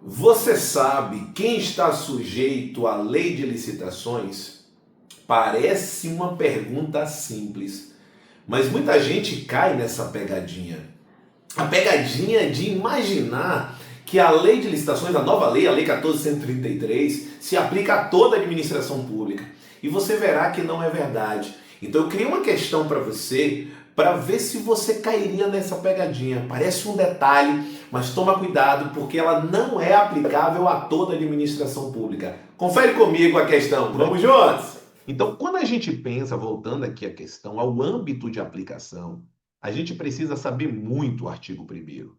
Você sabe quem está sujeito à lei de licitações? Parece uma pergunta simples, mas muita gente cai nessa pegadinha. A pegadinha de imaginar que a lei de licitações, a nova lei, a lei 14.133, se aplica a toda a administração pública. E você verá que não é verdade. Então eu criei uma questão para você, para ver se você cairia nessa pegadinha. Parece um detalhe, mas toma cuidado porque ela não é aplicável a toda a administração pública. Confere comigo a questão. Vamos juntos? Então, quando a gente pensa, voltando aqui a questão ao âmbito de aplicação, a gente precisa saber muito o artigo 1º.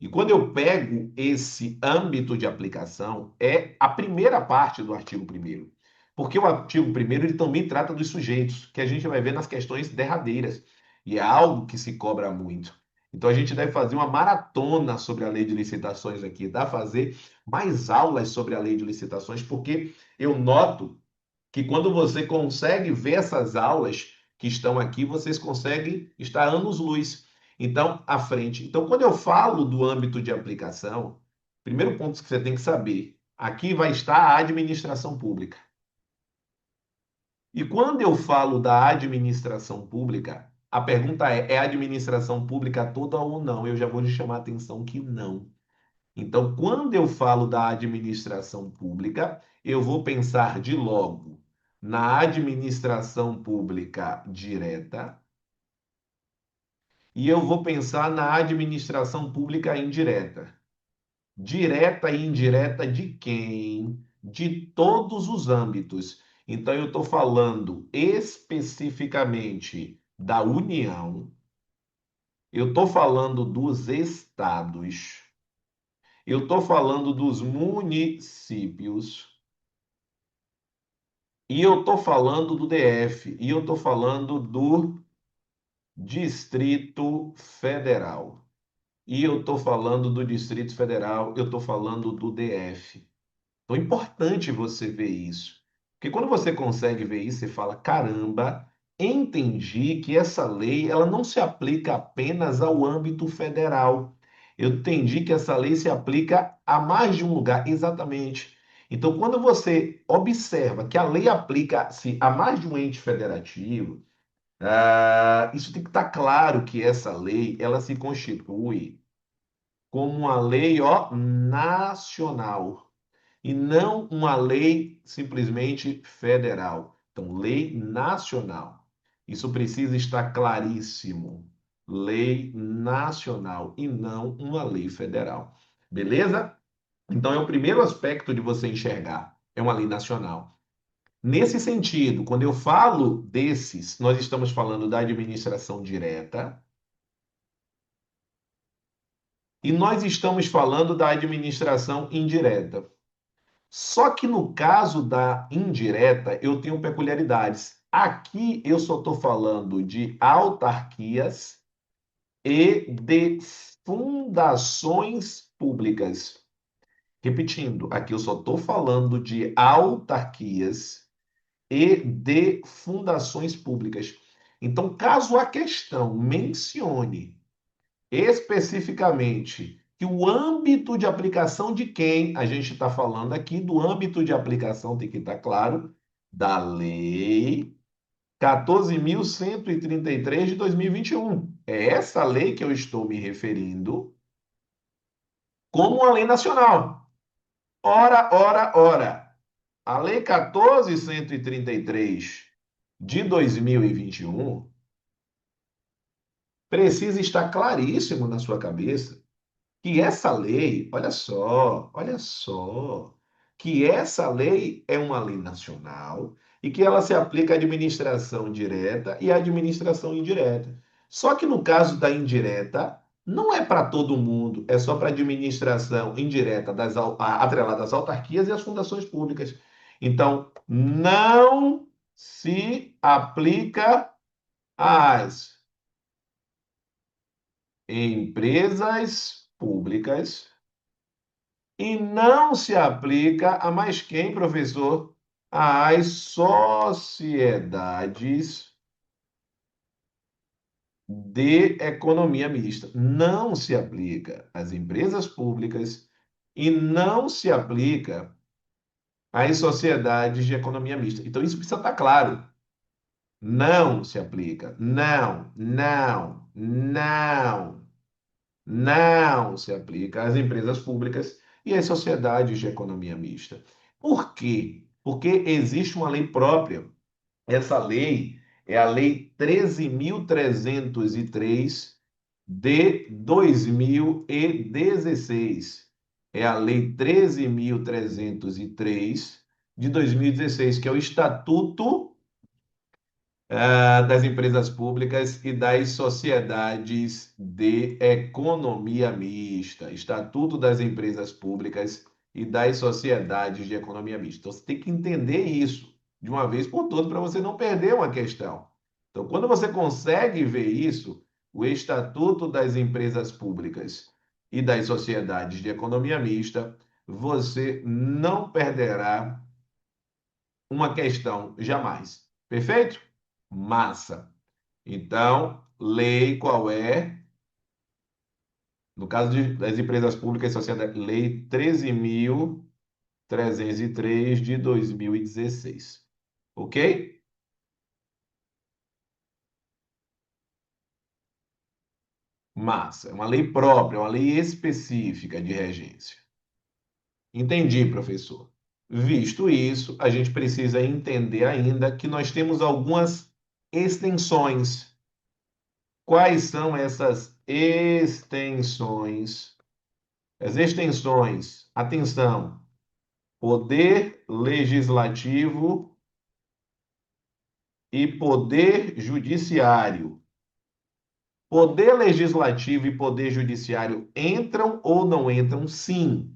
E quando eu pego esse âmbito de aplicação, é a primeira parte do artigo 1º. Porque o artigo 1º ele também trata dos sujeitos, que a gente vai ver nas questões derradeiras. E é algo que se cobra muito. Então a gente deve fazer uma maratona sobre a lei de licitações aqui, tá? Fazer mais aulas sobre a lei de licitações, porque eu noto que quando você consegue ver essas aulas que estão aqui, vocês conseguem estar anos-luz. Então, à frente. Então, quando eu falo do âmbito de aplicação, primeiro ponto que você tem que saber, aqui vai estar a administração pública. E quando eu falo da administração pública, a pergunta é a administração pública toda ou não? Eu já vou lhe chamar a atenção que não. Então, quando eu falo da administração pública, eu vou pensar de logo na administração pública direta e eu vou pensar na administração pública indireta. Direta e indireta de quem? De todos os âmbitos. Então, eu estou falando especificamente da União, eu estou falando dos estados, eu estou falando dos municípios, e eu estou falando do DF, e eu estou falando do Distrito Federal. E eu estou falando do Distrito Federal, eu estou falando do DF. Então é importante você ver isso. Porque quando você consegue ver isso, você fala, caramba, entendi que essa lei ela não se aplica apenas ao âmbito federal. Eu entendi que essa lei se aplica a mais de um lugar, exatamente. Então, quando você observa que a lei aplica-se a mais de um ente federativo, isso tem que estar claro que essa lei ela se constitui como uma lei nacional e não uma lei simplesmente federal. Então, lei nacional. Isso precisa estar claríssimo. Lei nacional e não uma lei federal. Beleza? Então, é o primeiro aspecto de você enxergar. É uma lei nacional. Nesse sentido, quando eu falo desses, nós estamos falando da administração direta e nós estamos falando da administração indireta. Só que no caso da indireta, eu tenho peculiaridades. Aqui eu só estou falando de autarquias e de fundações públicas. Repetindo, aqui eu só estou falando de autarquias e de fundações públicas. Então, caso a questão mencione especificamente que o âmbito de aplicação de quem a gente está falando aqui, do âmbito de aplicação, tem que estar claro, da Lei 14.133 de 2021. É essa lei que eu estou me referindo como uma lei nacional. Ora, ora, ora. A Lei 14.133 de 2021 precisa estar claríssimo na sua cabeça que essa lei, olha só, que essa lei é uma lei nacional e que ela se aplica à administração direta e à administração indireta. Só que no caso da indireta, não é para todo mundo, é só para a administração indireta atrelada às autarquias e às fundações públicas. Então, não se aplica às empresas públicas e não se aplica a mais quem, professor? Às sociedades de economia mista. Não se aplica às empresas públicas e não se aplica às sociedades de economia mista. Então, isso precisa estar claro. Não se aplica. Não, não, não, não se aplica às empresas públicas e às sociedades de economia mista. Por quê? Porque existe uma lei própria. Essa lei é a Lei 13.303 de 2016. É a Lei 13.303 de 2016, que é o Estatuto das empresas públicas e das sociedades de economia mista. Estatuto das empresas públicas e das sociedades de economia mista. Então, você tem que entender isso de uma vez por todas para você não perder uma questão. Então, quando você consegue ver isso, o Estatuto das empresas públicas e das sociedades de economia mista, você não perderá uma questão jamais. Perfeito? Massa. Então, lei qual é? No caso das empresas públicas e sociedade, lei 13.303 de 2016. Ok? Massa. É uma lei própria, uma lei específica de regência. Entendi, professor. Visto isso, a gente precisa entender ainda que nós temos algumas extensões. Quais são essas extensões? As extensões, atenção, poder legislativo e poder judiciário. Poder legislativo e poder judiciário entram ou não entram? Sim,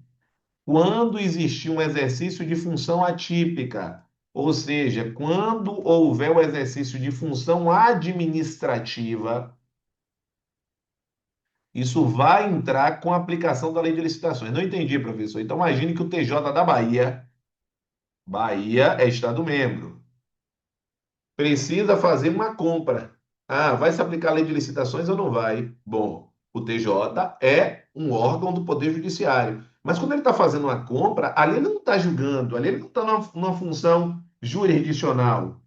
quando existir um exercício de função atípica, ou seja, quando houver o exercício de função administrativa, isso vai entrar com a aplicação da lei de licitações. Não entendi, professor. Então, imagine que o TJ da Bahia é Estado membro, precisa fazer uma compra. Ah, vai se aplicar a lei de licitações ou não vai? Bom, o TJ é um órgão do Poder Judiciário. Mas quando ele está fazendo uma compra, ali ele não está julgando, ali ele não está numa função jurisdicional.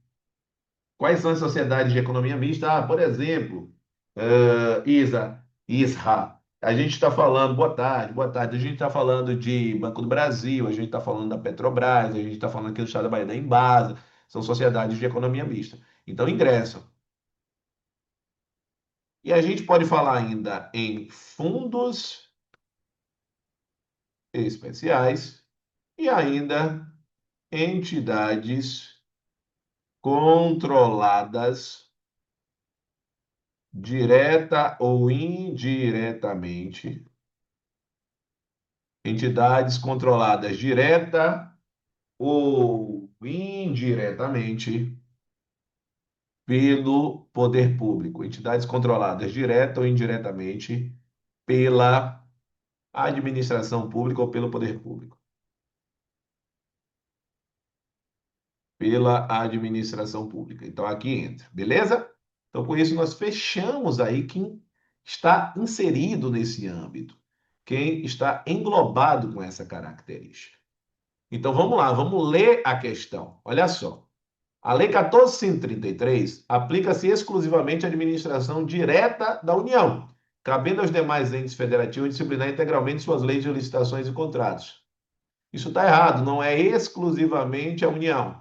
Quais são as sociedades de economia mista? Ah, por exemplo, ISRA. A gente está falando, boa tarde, boa tarde. A gente está falando de Banco do Brasil, a gente está falando da Petrobras, a gente está falando aqui do Estado da Bahia da Embasa, são sociedades de economia mista. Então ingressam. E a gente pode falar ainda em fundos especiais e ainda entidades controladas direta ou indiretamente, entidades controladas direta ou indiretamente pelo poder público, entidades controladas direta ou indiretamente pela administração pública ou pelo poder público, pela administração pública. Então aqui entra, beleza? Então com isso nós fechamos aí quem está inserido nesse âmbito, quem está englobado com essa característica. Então vamos lá, vamos ler a questão. Olha só. A Lei 14.133 aplica-se exclusivamente à administração direta da União, cabendo aos demais entes federativos disciplinar integralmente suas leis de licitações e contratos. Isso está errado, não é exclusivamente a União.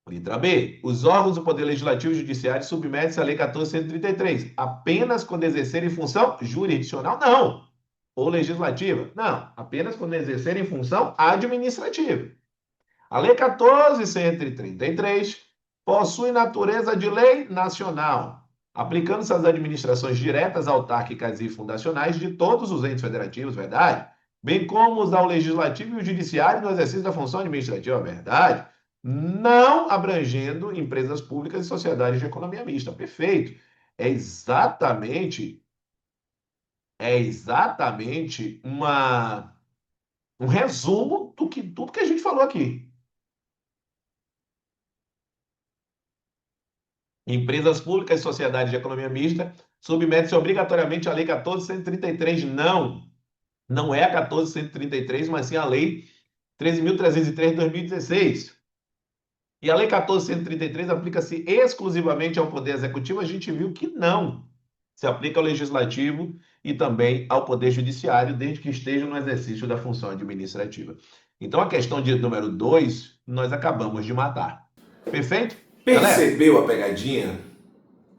Letra B. Os órgãos do Poder Legislativo e Judiciário submetem-se à Lei 14.133, apenas quando exercerem função jurisdicional? Não. Ou legislativa? Não. Apenas quando exercerem função administrativa. A Lei 14.133 possui natureza de lei nacional, aplicando-se às administrações diretas, autárquicas e fundacionais de todos os entes federativos, verdade? Bem como os ao legislativo e o judiciário no exercício da função administrativa, verdade? Não abrangendo empresas públicas e sociedades de economia mista. Perfeito. É exatamente, é exatamente um resumo do que tudo que a gente falou aqui. Empresas públicas e sociedades de economia mista submetem-se obrigatoriamente à Lei 14.133. Não. Não é a 14.133, mas sim a Lei 13.303 de 2016. E a Lei 14.133 aplica-se exclusivamente ao Poder Executivo. A gente viu que não se aplica ao Legislativo e também ao Poder Judiciário, desde que estejam no exercício da função administrativa. Então, a questão de número 2, nós acabamos de matar. Perfeito? Galera, Percebeu a pegadinha?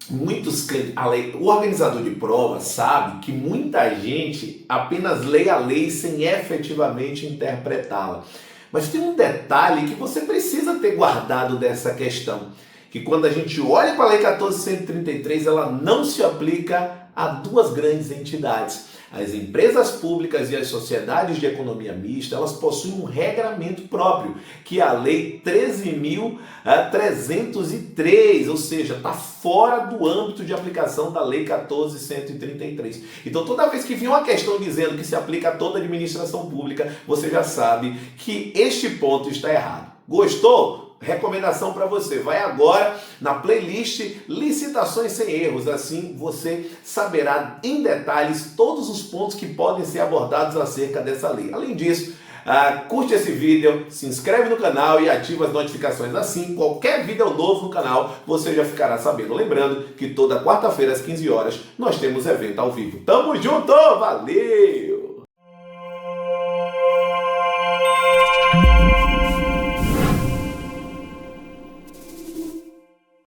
O organizador de prova sabe que muita gente apenas lê a lei sem efetivamente interpretá-la. Mas tem um detalhe que você precisa ter guardado dessa questão, que quando a gente olha para a Lei 14.133, ela não se aplica a duas grandes entidades. As empresas públicas e as sociedades de economia mista, elas possuem um regramento próprio, que é a Lei 13.303, ou seja, está fora do âmbito de aplicação da Lei 14.133. Então, toda vez que vir uma questão dizendo que se aplica a toda a administração pública, você já sabe que este ponto está errado. Gostou? Recomendação para você, vai agora na playlist Licitações Sem Erros, assim você saberá em detalhes todos os pontos que podem ser abordados acerca dessa lei. Além disso, curte esse vídeo, se inscreve no canal e ativa as notificações, assim qualquer vídeo novo no canal você já ficará sabendo. Lembrando que toda quarta-feira às 15 horas nós temos evento ao vivo. Tamo junto, valeu!